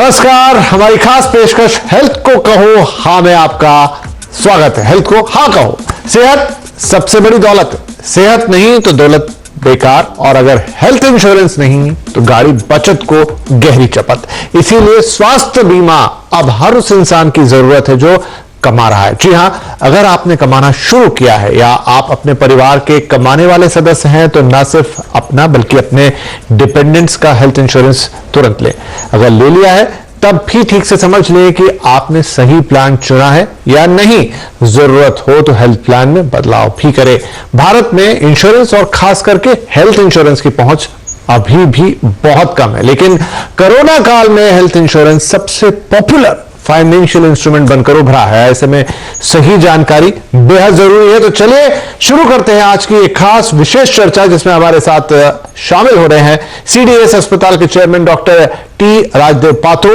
नमस्कार, हमारी खास पेशकश हेल्थ को कहो हाँ में आपका स्वागत है। हेल्थ को हाँ कहो। सेहत सबसे बड़ी दौलत, सेहत नहीं तो दौलत बेकार, और अगर हेल्थ इंश्योरेंस नहीं तो गाड़ी बचत को गहरी चपत। इसीलिए स्वास्थ्य बीमा अब हर उस इंसान की जरूरत है जो कमा रहा है। जी हां, अगर आपने कमाना शुरू किया है या आप अपने परिवार के कमाने वाले सदस्य हैं तो ना सिर्फ अपना बल्कि अपने डिपेंडेंट्स का हेल्थ इंश्योरेंस तुरंत लें। अगर ले लिया है तब भी ठीक से समझ लें कि आपने सही प्लान चुना है या नहीं। जरूरत हो तो हेल्थ प्लान में बदलाव भी करें। भारत में इंश्योरेंस और खास करके हेल्थ इंश्योरेंस की पहुंच अभी भी बहुत कम है, लेकिन कोरोना काल में हेल्थ इंश्योरेंस सबसे पॉपुलर फाइनेंशियल इंस्ट्रूमेंट बनकर उभरा है। ऐसे में सही जानकारी बेहद जरूरी है। तो चलिए शुरू करते हैं आज की एक खास विशेष चर्चा, जिसमें हमारे साथ शामिल हो रहे हैं सीडीएस अस्पताल के chairman doctor T Rajdev Patro,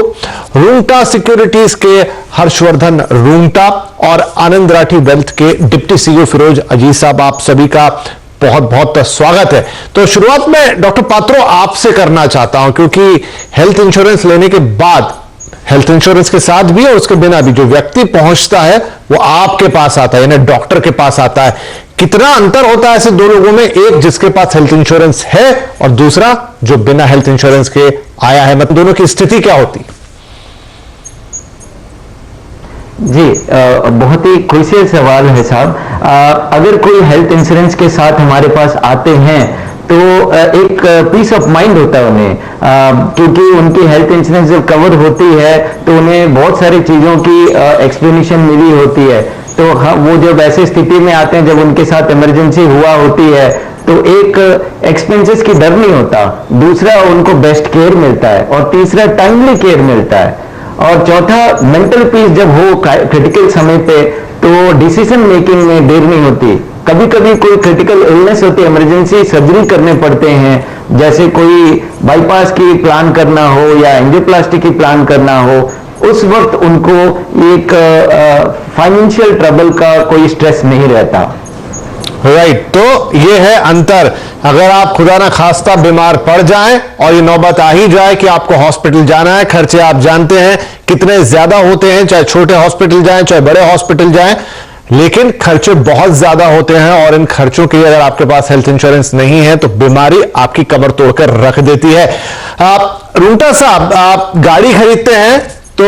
Rungta securities के हर्षवर्धन रूंगटा और आनंद राठी वेल्थ के डिप्टी सीईओ फिरोज अजीज साहब। आप सभी का बहुत बहुत स्वागत है। तो शुरुआत में डॉक्टर पात्रो आपसे करना चाहता हूं, क्योंकि हेल्थ इंश्योरेंस लेने के बाद, हेल्थ इंश्योरेंस के साथ भी और उसके बिना भी जो व्यक्ति पहुंचता है वो आपके पास आता है, यानी डॉक्टर के पास आता है। कितना अंतर होता है ऐसे दो लोगों में, एक जिसके पास हेल्थ इंश्योरेंस है और दूसरा जो बिना हेल्थ इंश्योरेंस के आया है, मतलब दोनों की स्थिति क्या होती? जी, बहुत ही क्रूशियल सवाल है साहब। अगर कोई हेल्थ इंश्योरेंस के साथ हमारे पास आते हैं तो एक पीस ऑफ माइंड होता है उन्हें, क्योंकि उनकी हेल्थ इंश्योरेंस जब कवर होती है तो उन्हें बहुत सारी चीज़ों की एक्सप्लेनेशन मिली होती है। तो वो जब ऐसी स्थिति में आते हैं जब उनके साथ इमरजेंसी हुआ होती है तो एक एक्सपेंसेस की डर नहीं होता, दूसरा उनको बेस्ट केयर मिलता है और तीसरा टाइमली केयर मिलता है और चौथा मेंटल पीस जब हो क्रिटिकल समय पे तो डिसीजन मेकिंग में देर नहीं होती। कभी कभी कोई क्रिटिकल इलनेस होती है, इमरजेंसी सर्जरी करने पड़ते हैं, जैसे कोई बाईपास की प्लान करना हो या एंजियोप्लास्टी की प्लान करना हो, उस वक्त उनको एक फाइनेंशियल ट्रबल का कोई स्ट्रेस नहीं रहता। राइट, तो ये है अंतर। अगर आप खुदा ना खास्ता बीमार पड़ जाएं और ये नौबत आ ही जाए कि आपको हॉस्पिटल जाना है, खर्चे आप जानते हैं कितने ज्यादा होते हैं, चाहे छोटे हॉस्पिटल जाएं चाहे बड़े हॉस्पिटल जाएं, लेकिन खर्चे बहुत ज्यादा होते हैं और इन खर्चों के लिए अगर आपके पास हेल्थ इंश्योरेंस नहीं है तो बीमारी आपकी कमर तोड़कर रख देती है। रूंगटा साहब, आप गाड़ी खरीदते हैं तो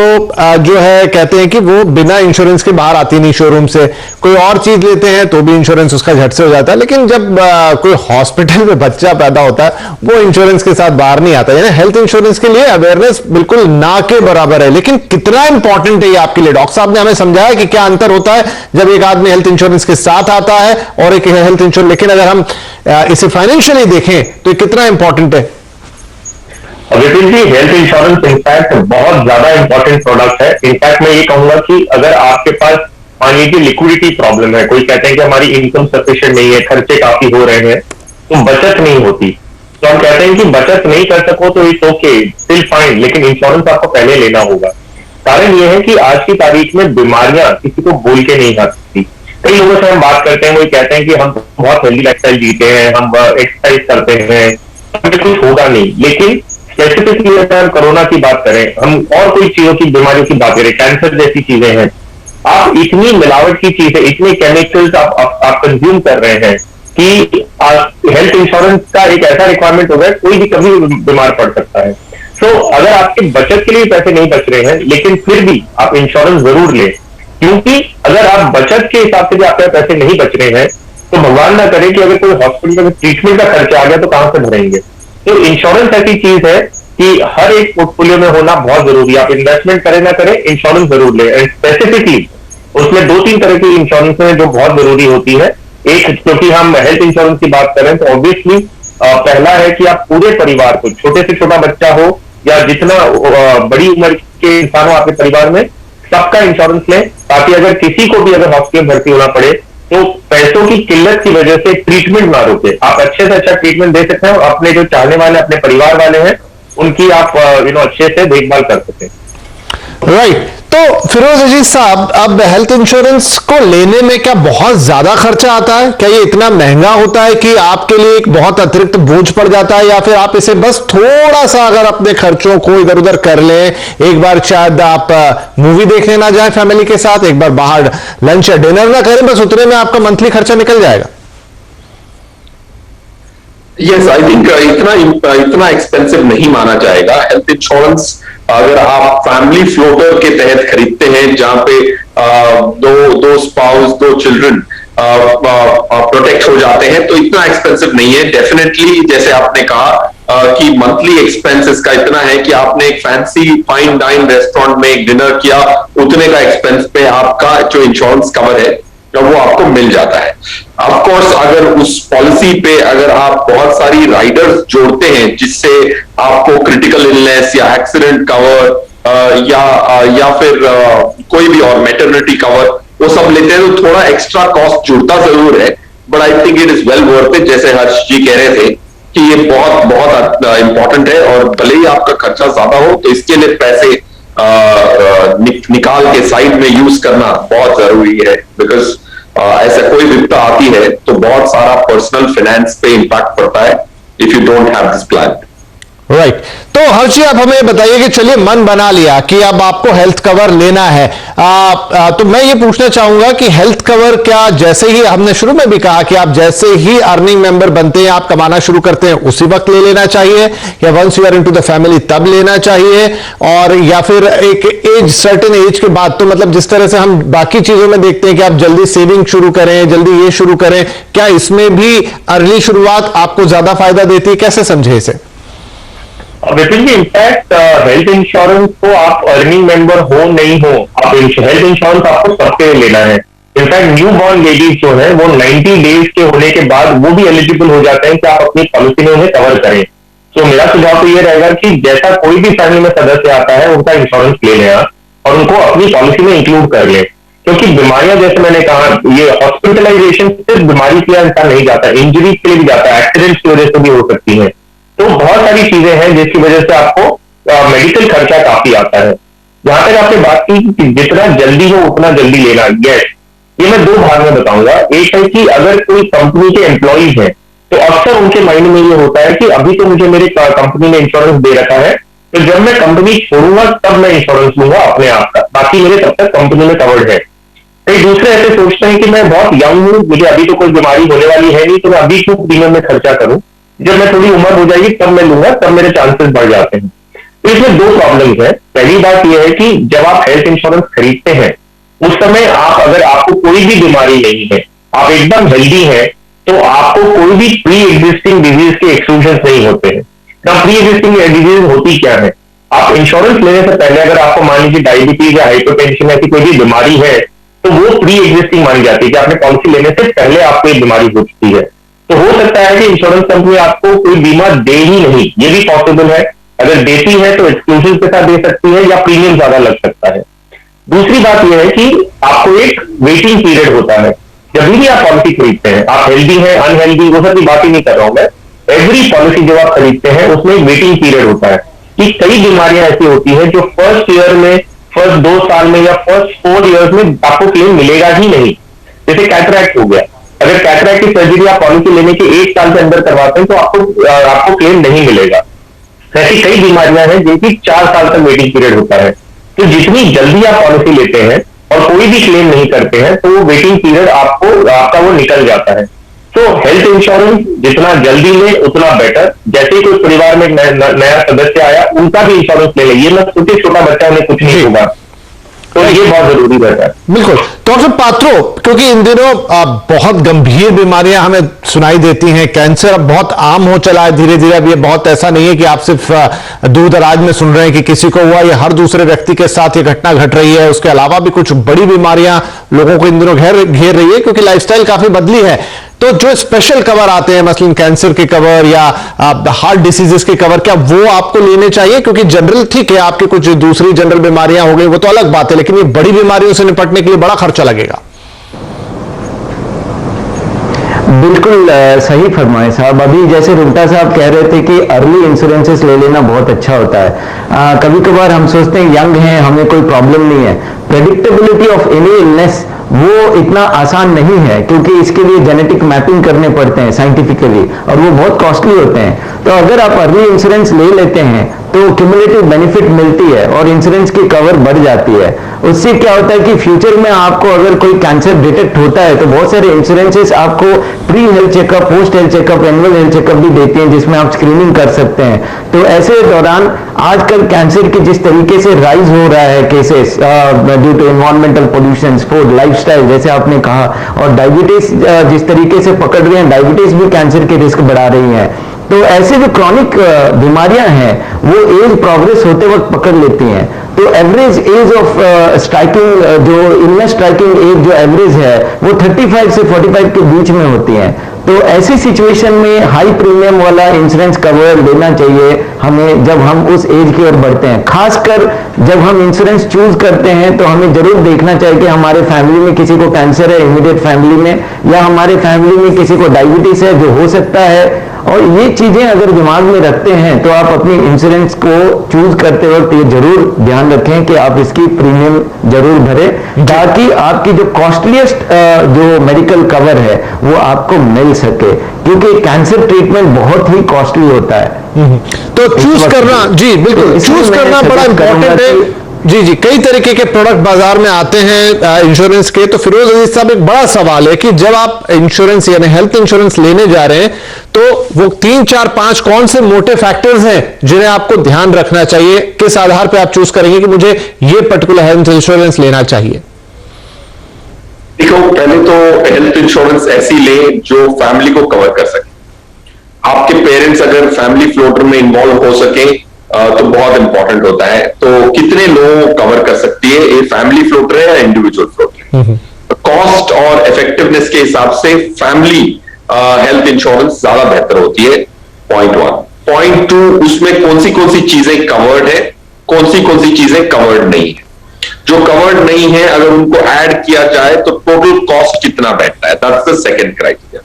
जो है कहते हैं कि वो बिना इंश्योरेंस के बाहर आती नहीं शोरूम से। कोई और चीज लेते हैं तो भी इंश्योरेंस उसका झट से हो जाता है, लेकिन जब कोई हॉस्पिटल में बच्चा पैदा होता है वो इंश्योरेंस के साथ बाहर नहीं आता। यानी हेल्थ इंश्योरेंस के लिए अवेयरनेस बिल्कुल ना के बराबर है। लेकिन कितना इंपॉर्टेंट है ये आपके लिए? डॉक्टर साहब ने हमें समझाया कि क्या अंतर होता है जब एक आदमी हेल्थ इंश्योरेंस के साथ आता है और एक हेल्थ इंश्योरेंस, लेकिन अगर हम इसे फाइनेंशियली देखें तो कितना इंपॉर्टेंट है? ऑब्वियसली हेल्थ इंश्योरेंस इनफैक्ट बहुत ज्यादा इंपॉर्टेंट प्रोडक्ट है। इनफैक्ट मैं ये कहूंगा कि अगर आपके पास मान लीजिए लिक्विडिटी प्रॉब्लम है, कोई कहते हैं कि हमारी इनकम सफिशिएंट नहीं है, खर्चे काफी हो रहे हैं, तो बचत नहीं होती, तो हम कहते हैं कि बचत नहीं कर सको तो इट्स ओके, स्टिल फाइन, लेकिन इंश्योरेंस आपको पहले लेना होगा। कारण यह है कि आज की तारीख में बीमारियां किसी को बोल के नहीं आ सकती। कई लोगों से हम बात करते हैं, वो कहते हैं कि हम बहुत हेल्दी लाइफस्टाइल जीते हैं, हम एक्सरसाइज करते हैं, हमें कुछ होगा नहीं। लेकिन स्पेसिफिकली अगर हम कोरोना की बात करें, हम और कोई चीजों की बीमारियों की बात करें, कैंसर जैसी चीजें हैं, आप इतनी मिलावट की चीजें, इतने केमिकल्स आप कंज्यूम कर रहे हैं कि हेल्थ इंश्योरेंस का एक ऐसा रिक्वायरमेंट हो गया, कोई भी कभी बीमार पड़ सकता है। तो अगर आपके बचत के लिए पैसे नहीं बच रहे हैं लेकिन फिर भी आप इंश्योरेंस जरूर लें, क्योंकि अगर आप बचत के हिसाब से भी आपके पैसे नहीं बच रहे हैं तो भगवान ना करे कि अगर कोई हॉस्पिटल में ट्रीटमेंट का खर्चा आ गया तो कहां से भरेंगे। तो इंश्योरेंस ऐसी चीज है कि हर एक पोर्टफोलियो में होना बहुत जरूरी है। आप इन्वेस्टमेंट करें ना करें, इंश्योरेंस जरूर ले। एंड स्पेसिफिकली उसमें 2-3 तरह की इंश्योरेंस है जो बहुत जरूरी होती है। एक, क्योंकि हम हेल्थ इंश्योरेंस की बात करें तो ऑब्वियसली पहला है कि आप पूरे परिवार को, छोटे से छोटा बच्चा हो या जितना बड़ी उम्र के इंसान हो आपके परिवार में, सबका इंश्योरेंस लें, ताकि अगर किसी को भी अगर हॉस्पिटल भर्ती होना पड़े तो पैसों की किल्लत की वजह से ट्रीटमेंट ना रुके, आप अच्छे से अच्छा ट्रीटमेंट दे सकते हैं और अपने जो चाहने वाले, अपने परिवार वाले हैं, उनकी आप अच्छे से देखभाल कर सकते हैं। राइट। तो फिरोज अजीज साहब, अब हेल्थ इंश्योरेंस को लेने में क्या बहुत ज्यादा खर्चा आता है? क्या ये इतना महंगा होता है कि आपके लिए एक बहुत अतिरिक्त बोझ पड़ जाता है, या फिर आप इसे बस थोड़ा सा अगर अपने खर्चों को इधर उधर कर लें, एक बार शायद आप मूवी देखने ना जाए फैमिली के साथ, एक बार बाहर लंच या डिनर ना करें, बस उतने में आपका मंथली खर्चा निकल जाएगा? यस, आई थिंक इतना एक्सपेंसिव नहीं माना जाएगा। हेल्थ इंश्योरेंस अगर आप फैमिली फ्लोटर के तहत खरीदते हैं, जहां पे दो स्पाउस, 2 चिल्ड्रन प्रोटेक्ट हो जाते हैं, तो इतना एक्सपेंसिव नहीं है। डेफिनेटली जैसे आपने कहा कि मंथली एक्सपेंस इसका इतना है कि आपने एक फैंसी फाइन डाइन रेस्टोरेंट में एक डिनर किया, उतने का एक्सपेंस पे आपका जो इंश्योरेंस कवर है वो आपको मिल जाता है। ऑफ कोर्स अगर उस पॉलिसी पे अगर आप बहुत सारी राइडर्स जोड़ते हैं, जिससे आपको क्रिटिकल इलनेस या एक्सीडेंट कवर या फिर कोई भी और मैटरनिटी कवर, वो सब लेते हैं, तो थोड़ा एक्स्ट्रा कॉस्ट जुड़ता जरूर है, but I think it is well worth it. जैसे हर्ष जी कह रहे थे कि ये बहुत बहुत इंपॉर्टेंट है, और भले ही आपका खर्चा ज्यादा हो, तो इसके लिए पैसे निकाल के साइड में यूज करना बहुत जरूरी है। बिकॉज ऐसा कोई विपदा आती है तो बहुत सारा पर्सनल फाइनेंस पे इंपैक्ट पड़ता है if you don't have this plan. Right. तो हर्ष जी, आप हमें बताइए कि चलिए मन बना लिया कि अब आपको हेल्थ कवर लेना है, तो मैं ये पूछना चाहूंगा कि हेल्थ कवर क्या जैसे ही हमने शुरू में भी कहा कि आप जैसे ही अर्निंग मेंबर बनते हैं, आप कमाना शुरू करते हैं, उसी वक्त ले लेना चाहिए, या once you are into the family तब लेना चाहिए, और या फिर एक एज, सर्टेन एज के बाद? तो मतलब जिस तरह से हम बाकी चीजों में देखते हैं कि आप जल्दी सेविंग शुरू करें, जल्दी ये शुरू करें, क्या इसमें भी अर्ली शुरुआत आपको ज्यादा फायदा देती है? कैसे समझे इसे? विपिन जी, इनफैक्ट हेल्थ इंश्योरेंस को आप अर्निंग मेंबर हो नहीं हो, आप हेल्थ इंश्योरेंस आपको सबके लिए लेना है। इनफैक्ट न्यू बॉर्न लेडीज जो है वो 90 डेज के होने के बाद वो भी एलिजिबल हो जाते हैं कि आप अपनी पॉलिसी में उन्हें कवर करें। तो मेरा सुझाव तो ये रहेगा कि जैसा कोई भी फैमिली में सदस्य आता है, उनका इंश्योरेंस ले लें आप, और उनको अपनी पॉलिसी में इंक्लूड कर लें। क्योंकि बीमारियां, जैसे मैंने कहा, ये हॉस्पिटलाइजेशन सिर्फ बीमारी की इंसान नहीं जाता, इंजरी के लिए भी जाता है, एक्सीडेंट की वजह से भी हो सकती है। तो बहुत सारी चीजें हैं जिसकी वजह से आपको मेडिकल खर्चा काफी आता है। जहां तक आपने बात की कि जितना जल्दी हो उतना जल्दी लेना, यस, ये मैं 2 भाग में बताऊंगा। एक है कि अगर कोई कंपनी के एम्प्लॉइज हैं, तो अक्सर उनके माइंड में ये होता है कि अभी तो मुझे मेरे कंपनी ने इंश्योरेंस दे रखा है, तो जब मैं कंपनी छोड़ूंगा तब मैं इंश्योरेंस लूंगा अपने आप का, बाकी मेरे तब तक कंपनी में कवर्ड है। कई दूसरे ऐसे सोचते हैं कि मैं बहुत यंग हूं, मुझे अभी तो कोई बीमारी होने वाली है नहीं, तो मैं अभी क्यों प्रीमियम में खर्चा करूं, जब मैं थोड़ी उम्र हो जाएगी तब मैं लूंगा, तब मेरे चांसेस बढ़ जाते हैं। तो इसमें 2 प्रॉब्लम्स है। पहली बात यह है कि जब आप हेल्थ इंश्योरेंस खरीदते हैं, उस समय आप, अगर आपको कोई भी बीमारी नहीं है, आप एकदम हेल्दी हैं, तो आपको कोई भी प्री एग्जिस्टिंग डिजीज के एक्सक्लूजन नहीं होते हैं। प्री एग्जिस्टिंग डिजीज होती क्या है? आप इंश्योरेंस लेने से पहले अगर आपको मान लीजिए डायबिटीज या हाइपरटेंशन ऐसी कोई भी बीमारी है, तो वो प्री एग्जिस्टिंग मानी जाती है कि आपने पॉलिसी लेने से पहले आपको एक बीमारी हो चुकी है। तो हो सकता है कि इंश्योरेंस कंपनी आपको कोई बीमा दे ही नहीं, ये भी पॉसिबल है। अगर देती है तो एक्सक्लूसिव के साथ दे सकती है, या प्रीमियम ज्यादा लग सकता है। दूसरी बात यह है कि आपको एक वेटिंग पीरियड होता है जब भी आप पॉलिसी खरीदते हैं। आप हेल्दी हैं, अनहेल्दी, वो सब की बात ही नहीं कर रहा हूं मैं। एवरी पॉलिसी जब आप खरीदते हैं उसमें एक वेटिंग पीरियड होता है कि कई बीमारियां ऐसी होती है जो फर्स्ट ईयर में, फर्स्ट 2 साल में या फर्स्ट 4 ईयर्स में आपको क्लेम मिलेगा ही नहीं। जैसे कैटरैक्ट हो गया, अगर कैटरैक्ट की सर्जरी आप पॉलिसी लेने के 1 साल के अंदर करवाते हैं तो आपको क्लेम नहीं मिलेगा। ऐसी कई बीमारियां हैं जिनकी 4 साल तक वेटिंग पीरियड होता है। तो जितनी जल्दी आप पॉलिसी लेते हैं और कोई भी क्लेम नहीं करते हैं, तो वो वेटिंग पीरियड आपका वो निकल जाता है। तो हेल्थ इंश्योरेंस जितना जल्दी ले उतना बेटर। जैसे ही कोई परिवार में नया सदस्य आया, उनका भी इंश्योरेंस ले ले। ये मत सोचिए छोटा बच्चा उन्हें कुछ नहीं होगा, तो ये बहुत जरूरी रहता है। बिल्कुल। डॉक्टर पात्रो, क्योंकि इन दिनों बहुत गंभीर बीमारियां हमें सुनाई देती हैं, कैंसर अब बहुत आम हो चला है धीरे धीरे। अब ये बहुत ऐसा नहीं है कि आप सिर्फ दूर दराज में सुन रहे हैं कि किसी को हुआ, ये हर दूसरे व्यक्ति के साथ ये घटना घट रही है। उसके अलावा भी कुछ बड़ी बीमारियां लोगों को इन दिनों घेर रही है, क्योंकि लाइफस्टाइल काफी बदली है। तो जो स्पेशल कवर आते हैं, मसलन कैंसर के कवर या हार्ट डिसीजेस के कवर, क्या वो आपको लेने चाहिए? क्योंकि जनरल ठीक है, आपकी कुछ दूसरी जनरल बीमारियां हो गई वो तो अलग बात है, लेकिन ये बड़ी बीमारियों से निपटने के लिए बड़ा खर्चा लगेगा। बिल्कुल सही फरमाए साहब। अभी जैसे रुंटा साहब कह रहे थे कि अर्ली इंश्योरेंसेस ले लेना बहुत अच्छा होता है। कभी कभार हम सोचते हैं यंग हैं, हमें कोई प्रॉब्लम नहीं है। प्रेडिक्टेबिलिटी ऑफ एनी इलनेस वो इतना आसान नहीं है, क्योंकि इसके लिए जेनेटिक मैपिंग करने पड़ते हैं साइंटिफिकली, और वो बहुत कॉस्टली होते हैं। तो अगर आप अर्ली इंश्योरेंस ले लेते हैं तो क्यूमुलेटिव बेनिफिट मिलती है और इंश्योरेंस की कवर बढ़ जाती है। उससे क्या होता है कि फ्यूचर में आपको अगर कोई कैंसर डिटेक्ट होता है तो बहुत सारे इंश्योरेंसेस आपको pre health checkup, post health checkup, annual health checkup भी देती हैं, जिसमें आप स्क्रीनिंग कर सकते हैं। तो ऐसे दौरान आजकल कैंसर की जिस तरीके से राइज हो रहा है cases due to environmental pollution, food, lifestyle जैसे आपने कहा, और डायबिटीज जिस तरीके से पकड़ रही है, डायबिटीज भी कैंसर के रिस्क बढ़ा रही है। तो ऐसे जो क्रॉनिक बीमारियां हैं वो एज प्रोग्रेस होते वक्त पकड़ लेती हैं। तो एवरेज एज ऑफ स्ट्राइकिंग, जो इलनेस स्ट्राइकिंग एज जो एवरेज है वो 35 से 45 के बीच में होती है। तो ऐसी सिचुएशन में हाई प्रीमियम वाला इंश्योरेंस कवर लेना चाहिए हमें जब हम उस एज की ओर बढ़ते हैं। खासकर जब हम इंश्योरेंस चूज करते हैं तो हमें जरूर देखना चाहिए कि हमारे फैमिली में किसी को कैंसर है इमीडिएट फैमिली में, या हमारे फैमिली में किसी को डायबिटीज है जो हो सकता है। और ये चीजें अगर दिमाग में रखते हैं तो आप अपनी इंश्योरेंस को चूज करते वक्त ये जरूर ध्यान रखें कि आप इसकी प्रीमियम जरूर भरें, ताकि आपकी जो कॉस्टलीस्ट जो मेडिकल कवर है वो आपको मिल सके, क्योंकि कैंसर ट्रीटमेंट बहुत ही कॉस्टली होता है। तो चूज करना, जी बिल्कुल, चूज करना बड़ा इंपॉर्टेंट है। जी जी, कई तरीके के प्रोडक्ट बाजार में आते हैं इंश्योरेंस के। तो फिरोज अजीज साहब, एक बड़ा सवाल है कि जब आप इंश्योरेंस यानी हेल्थ इंश्योरेंस लेने जा रहे हैं तो वो 3, 4, 5 कौन से मोटे फैक्टर्स हैं जिन्हें आपको ध्यान रखना चाहिए? किस आधार पर आप चूज करेंगे कि मुझे ये पर्टिकुलर हेल्थ इंश्योरेंस लेना चाहिए? देखो, पहले तो हेल्थ इंश्योरेंस ऐसी ले जो फैमिली को कवर कर सके। आपके पेरेंट्स अगर फैमिली फ्लोटर में इन्वॉल्व हो सके तो बहुत इंपॉर्टेंट होता है। तो कितने लोगों को कवर कर सकती है, ये फैमिली फ्लोटर है या इंडिविजुअल फ्लोटर है? कॉस्ट और इफेक्टिवनेस के हिसाब से फैमिली हेल्थ इंश्योरेंस ज्यादा बेहतर होती है, पॉइंट 1। पॉइंट 2, उसमें कौन सी चीजें कवर्ड है, कौन सी चीजें कवर्ड नहीं है। जो कवर्ड नहीं है अगर उनको ऐड किया जाए तो टोटल कॉस्ट कितना बैठता है, that's the second criteria.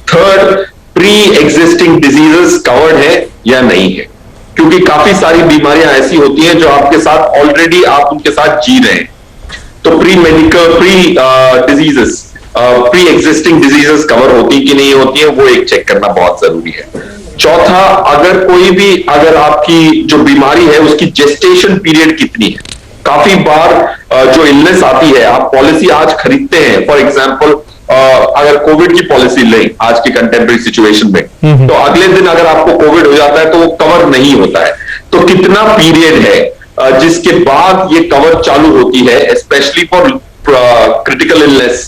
Third, pre existing diseases covered है या नहीं है, क्योंकि काफी सारी बीमारियां ऐसी होती हैं जो आपके साथ ऑलरेडी आप उनके साथ जी रहे हैं। तो pre diseases, pre existing diseases cover होती कि नहीं होती है, वो एक चेक करना बहुत जरूरी है। चौथा, अगर आपकी जो बीमारी है उसकी जेस्टेशन पीरियड कितनी है। काफी बार जो इलनेस आती है, आप पॉलिसी आज खरीदते हैं, फॉर एग्जाम्पल अगर कोविड की पॉलिसी लें आज की कंटेम्प्रेरी सिचुएशन में, तो अगले दिन अगर आपको कोविड हो जाता है तो वो कवर नहीं होता है। तो कितना पीरियड है जिसके बाद ये कवर चालू होती है, स्पेशली फॉर क्रिटिकल इलनेस,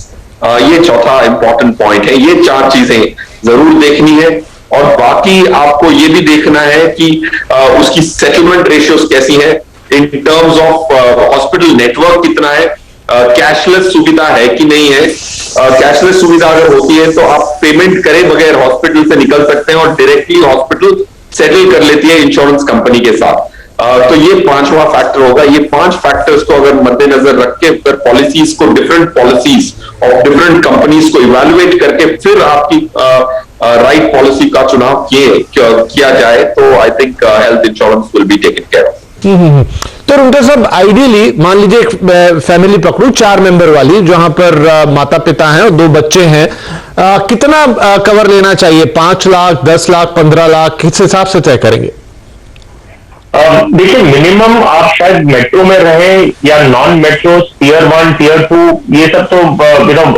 ये चौथा इंपॉर्टेंट पॉइंट है। ये 4 चीजें जरूर देखनी है, और बाकी आपको ये भी देखना है कि उसकी सेटलमेंट रेशियोज कैसी है, in terms of hospital network कितना है, कैशलेस सुविधा है कि नहीं है। कैशलेस सुविधा अगर होती है तो आप पेमेंट करे बगैर हॉस्पिटल से निकल सकते हैं और डायरेक्टली हॉस्पिटल सेटल कर लेती है इंश्योरेंस कंपनी के साथ। तो ये 5वां फैक्टर होगा। ये 5 फैक्टर्स को अगर मद्देनजर रख के फिर पॉलिसीज को, different policies of different companies को इवैल्यूएट करके फिर आपकी राइट पॉलिसी का चुनाव किया जाए तो I think health insurance will be taken care of. तो रुंटा साहब, आइडियली मान लीजिए एक फैमिली पकड़ू 4 मेंबर वाली, जहां पर माता पिता हैं और 2 बच्चे हैं, कितना कवर लेना चाहिए? 5 लाख, 10 लाख, 15 लाख, किस हिसाब से तय करेंगे? देखिए, मिनिमम आप शायद मेट्रो में रहें या नॉन मेट्रो, टियर 1, टियर 2, ये सब तो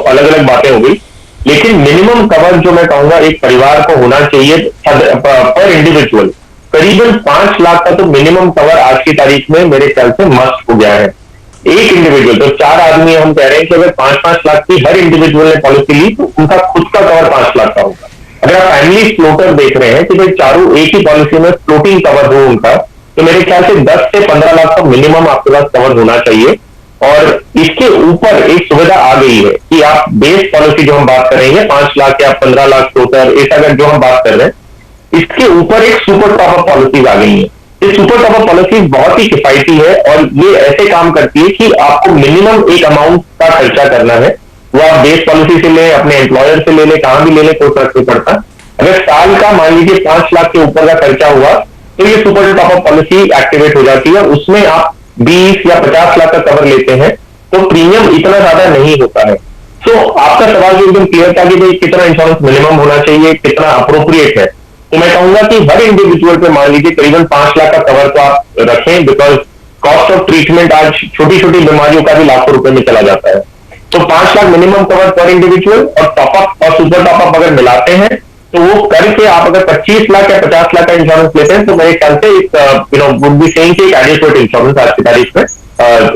अलग अलग बातें हो गई, लेकिन मिनिमम कवर जो मैं कहूंगा एक परिवार को होना चाहिए पर इंडिविजुअल करीबन 5 लाख का तो मिनिमम कवर आज की तारीख में मेरे ख्याल से मस्ट हो गया है। एक इंडिविजुअल, तो 4 आदमी हम कह रहे हैं कि अगर 5-5 लाख की हर इंडिविजुअल ने पॉलिसी ली तो उनका खुद का कवर 5 लाख का होगा। अगर आप फैमिली फ्लोटर देख रहे हैं कि भाई चारों एक ही पॉलिसी में फ्लोटिंग कवर हो उनका, तो मेरे ख्याल से 10 से 15 लाख का मिनिमम आपके पास कवर होना चाहिए। और इसके ऊपर एक सुविधा आ गई है कि आप बेस पॉलिसी जो हम बात कर रहे हैं 5 लाख या 15 लाख फ्लोटर, ऐसा अगर जो हम बात कर रहे हैं, इसके ऊपर एक सुपर टॉप अप पॉलिसीज आ गई है। ये सुपर टॉप अप पॉलिसीज बहुत ही किफायती है और ये ऐसे काम करती है कि आपको मिनिमम एक अमाउंट का खर्चा करना है, वो आप बेस पॉलिसी से ले, अपने एम्प्लॉयर से ले, कहां भी ले ले, कोई फर्क नहीं पड़ता। अगर साल का मान लीजिए 5 लाख के ऊपर का खर्चा हुआ तो ये super top up policy activate हो जाती है। उसमें आप 20 या 50 लाख का कवर लेते हैं तो प्रीमियम इतना ज्यादा नहीं होता है। तो आपका सवाल जो एकदम क्लियर था कि भाई कितना इंश्योरेंस मिनिमम होना चाहिए, कितना अप्रोप्रिएट है, तो मैं कहूंगा कि हर इंडिविजुअल पे मान लीजिए करीबन 5 लाख का कवर तो आप रखें, बिकॉज कॉस्ट ऑफ ट्रीटमेंट आज छोटी छोटी बीमारियों का भी लाखों रुपए में चला जाता है। तो 5 लाख मिनिमम कवर पर इंडिविजुअल और टॉपअप और सुपर टॉपअप अगर मिलाते हैं तो वो करके आप अगर 25 लाख या 50 लाख का इंश्योरेंस लेते हैं तो मेरे ख्याल से वुड बी सेइंग कि एक एडिक्वेट इंश्योरेंस आज की तारीख में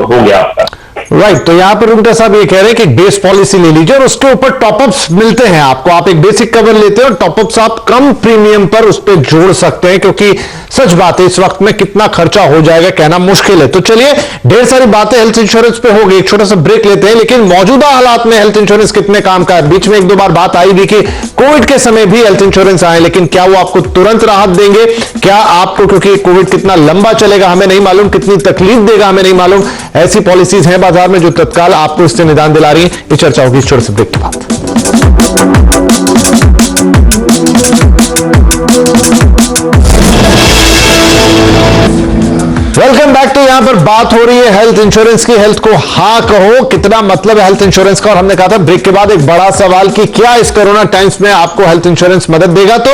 हो गया आपका। राइट तो यहां पर रुंगटा साहब ये कह रहे हैं कि बेस पॉलिसी ले लीजिए और उसके ऊपर टॉपअप्स मिलते हैं आपको। आप एक बेसिक कवर लेते हैं और टॉपअप्स आप कम प्रीमियम पर उस पर जोड़ सकते हैं, क्योंकि सच बात है इस वक्त में कितना खर्चा हो जाएगा कहना मुश्किल है। तो चलिए ढेर सारी बातें हेल्थ इंश्योरेंस पे हो गई, एक छोटा सा ब्रेक लेते हैं। लेकिन मौजूदा हालात में हेल्थ इंश्योरेंस कितने काम का है, बीच में एक दो बार बात आई भी कि कोविड के समय भी हेल्थ इंश्योरेंस आए, लेकिन क्या वो आपको तुरंत राहत देंगे, क्या आपको, क्योंकि कोविड कितना लंबा चलेगा हमें नहीं मालूम, कितनी तकलीफ देगा हमें नहीं मालूम, ऐसी पॉलिसीज हैं बाजार में जो तत्काल आपको इससे निदान दिला रही है। ये चर्चा होगी इस छोटे से ब्रेक के बाद। Welcome back. तो यहां पर बात हो रही है हेल्थ इंश्योरेंस की। हेल्थ को हाँ कहो, कितना मतलब है हेल्थ इंश्योरेंस का, और हमने कहा था ब्रेक के बाद एक बड़ा सवाल कि क्या इस कोरोना टाइम्स में आपको हेल्थ इंश्योरेंस मदद देगा। तो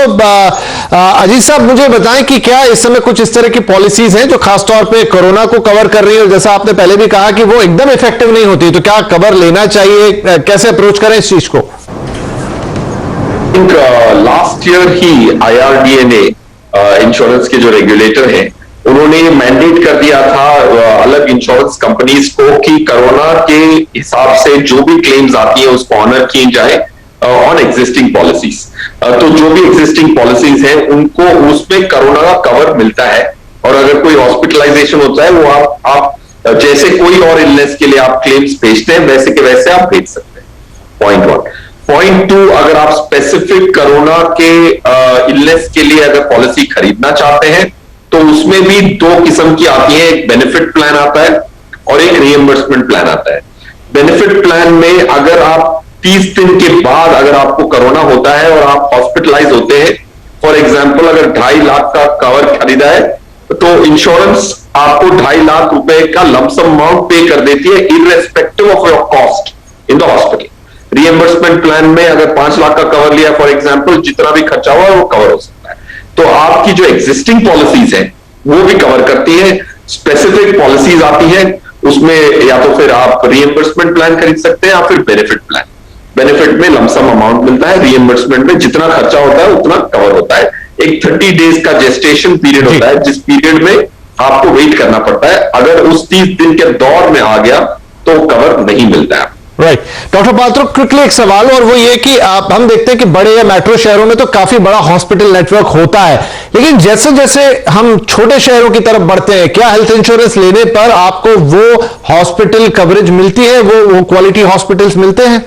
अजीत साहब मुझे बताएं कि क्या इस समय कुछ इस तरह की पॉलिसीज हैं जो खासतौर पे कोरोना को कवर कर रही है, और जैसा आपने पहले भी कहा कि वो एकदम इफेक्टिव नहीं होती, तो क्या कवर लेना चाहिए, कैसे अप्रोच करें इस चीज को? लास्ट ईयर ही IRDA ने इंश्योरेंस के जो रेगुलेटर हैं उन्होंने मैंडेट कर दिया था अलग इंश्योरेंस कंपनीज को कि कोरोना के हिसाब से जो भी क्लेम्स आती है उसको ऑनर किए जाए ऑन एग्जिस्टिंग पॉलिसीज। तो जो भी एग्जिस्टिंग पॉलिसीज हैं उनको उसमें कोरोना का कवर मिलता है, और अगर कोई हॉस्पिटलाइजेशन होता है वो आप जैसे कोई और इलनेस के लिए आप क्लेम्स भेजते हैं वैसे के वैसे आप भेज सकते हैं। पॉइंट 1। पॉइंट 2, अगर आप स्पेसिफिक कोरोना के इलनेस के लिए अगर पॉलिसी खरीदना चाहते हैं तो उसमें भी 2 किस्म की आती है, एक बेनिफिट प्लान आता है और एक रिएम्बर्समेंट प्लान आता है। बेनिफिट प्लान में अगर आप 30 दिन के बाद अगर आपको कोरोना होता है और आप हॉस्पिटलाइज होते हैं, फॉर एग्जांपल अगर 2.5 लाख का कवर खरीदा है तो इंश्योरेंस आपको 2.5 लाख रुपए का लमसम अमाउंट पे कर देती है irrespective of your cost in the hospital. Reimbursement plan में अगर 5 लाख का कवर लिया फॉर एग्जांपल, जितना भी खर्चा हुआ वो कवर हो सकता है। तो आपकी जो एग्जिस्टिंग पॉलिसीज हैं वो भी कवर करती हैं। स्पेसिफिक पॉलिसीज आती हैं उसमें या तो फिर आप रिएम्बर्समेंट प्लान खरीद सकते हैं या फिर बेनिफिट प्लान। बेनिफिट में लमसम अमाउंट मिलता है, रिएम्बर्समेंट में जितना खर्चा होता है उतना कवर होता है। एक 30 डेज का जेस्टेशन पीरियड होता है जिस पीरियड में आपको वेट करना पड़ता है। अगर उस 30 दिन के दौर में आ गया तो कवर नहीं मिलता है। राइट डॉक्टर पात्रो, क्विकली एक सवाल, और वो ये कि हम देखते हैं कि बड़े या मेट्रो शहरों में तो काफी बड़ा हॉस्पिटल नेटवर्क होता है, लेकिन जैसे जैसे हम छोटे शहरों की तरफ बढ़ते हैं, क्या हेल्थ इंश्योरेंस लेने पर आपको वो हॉस्पिटल कवरेज मिलती है, वो क्वालिटी हॉस्पिटल्स मिलते हैं?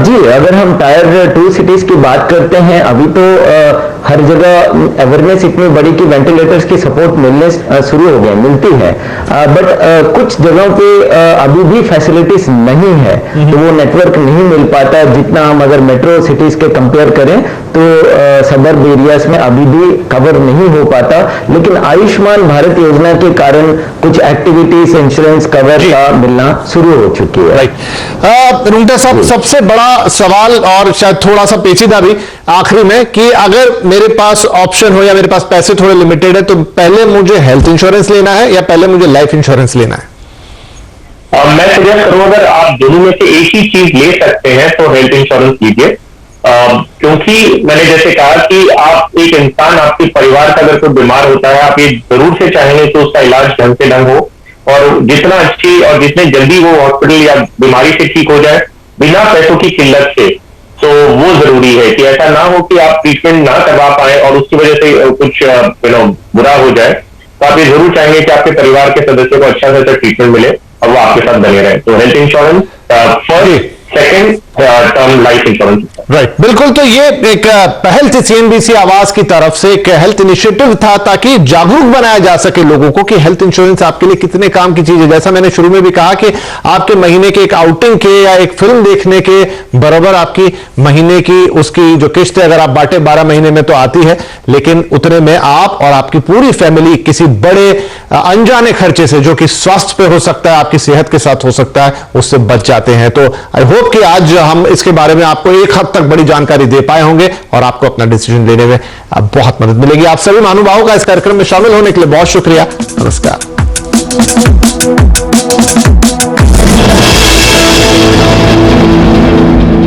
जी, अगर हम टायर 2 सिटीज की बात करते हैं, अभी तो हर जगह अवेयरनेस इतनी बड़ी कि वेंटिलेटर्स की सपोर्ट मिलने शुरू हो गए, मिलती है, बट कुछ जगहों पे अभी भी फैसिलिटीज नहीं है, तो वो नेटवर्क नहीं मिल पाता जितना हम अगर मेट्रो सिटीज के कंपेयर करें तो सदर्ब एरियाज में अभी भी कवर नहीं हो पाता। लेकिन आयुष्मान भारत योजना के कारण कुछ एक्टिविटीज इंश्योरेंस कवर का मिलना शुरू हो चुकी है। राइट रुंगटा साहब, सबसे बड़ा सवाल और शायद थोड़ा सा पेचीदा भी आखिरी में, कि अगर मेरे पास ऑप्शन हो या मेरे पास पैसे थोड़े लिमिटेड है तो पहले मुझे हेल्थ इंश्योरेंस लेना है या पहले मुझे लाइफ इंश्योरेंस लेना है? मैं सजेस्ट करूं अगर आप दोनों में से एक ही चीज ले सकते हैं तो हेल्थ इंश्योरेंस लीजिए, क्योंकि मैंने जैसे कहा कि आप एक इंसान, आपके परिवार का अगर कोई बीमार होता है, आप ये जरूर से चाहेंगे कि उसका इलाज ढंग से ढंग हो, और जितना अच्छी और जितने जल्दी वो हॉस्पिटल या बीमारी से ठीक हो जाए बिना पैसों की किल्लत से, तो वो जरूरी है कि ऐसा ना हो कि आप ट्रीटमेंट ना करवा पाए और उसकी वजह से कुछ बुरा हो जाए। तो आप ये जरूर चाहेंगे कि आपके परिवार के सदस्यों को अच्छा से अच्छा ट्रीटमेंट मिले और वो आपके साथ बने रहे। तो health insurance first, second term life insurance. Right, बिल्कुल। तो ये एक पहल थी सीएनबीसी आवाज की तरफ से, एक हेल्थ इनिशिएटिव था ताकि जागरूक बनाया जा सके लोगों को कि हेल्थ इंश्योरेंस आपके लिए कितने काम की चीज है। जैसा मैंने शुरू में भी कहा कि आपके महीने के एक आउटिंग के या एक फिल्म देखने के बराबर आपकी महीने की उसकी जो किस्त है, अगर आप बांटे 12 महीने में तो आती है, लेकिन उतने में आप और आपकी पूरी फैमिली किसी बड़े अनजाने खर्चे से, जो कि स्वास्थ्य पे हो सकता है, आपकी सेहत के साथ हो सकता है, उससे बच जाते हैं। तो आई होप कि आज हम इसके बारे में आपको एक हद तक बड़ी जानकारी दे पाए होंगे और आपको अपना डिसीजन लेने में बहुत मदद मिलेगी। आप सभी महानुभावों का इस कार्यक्रम में शामिल होने के लिए बहुत शुक्रिया। नमस्कार।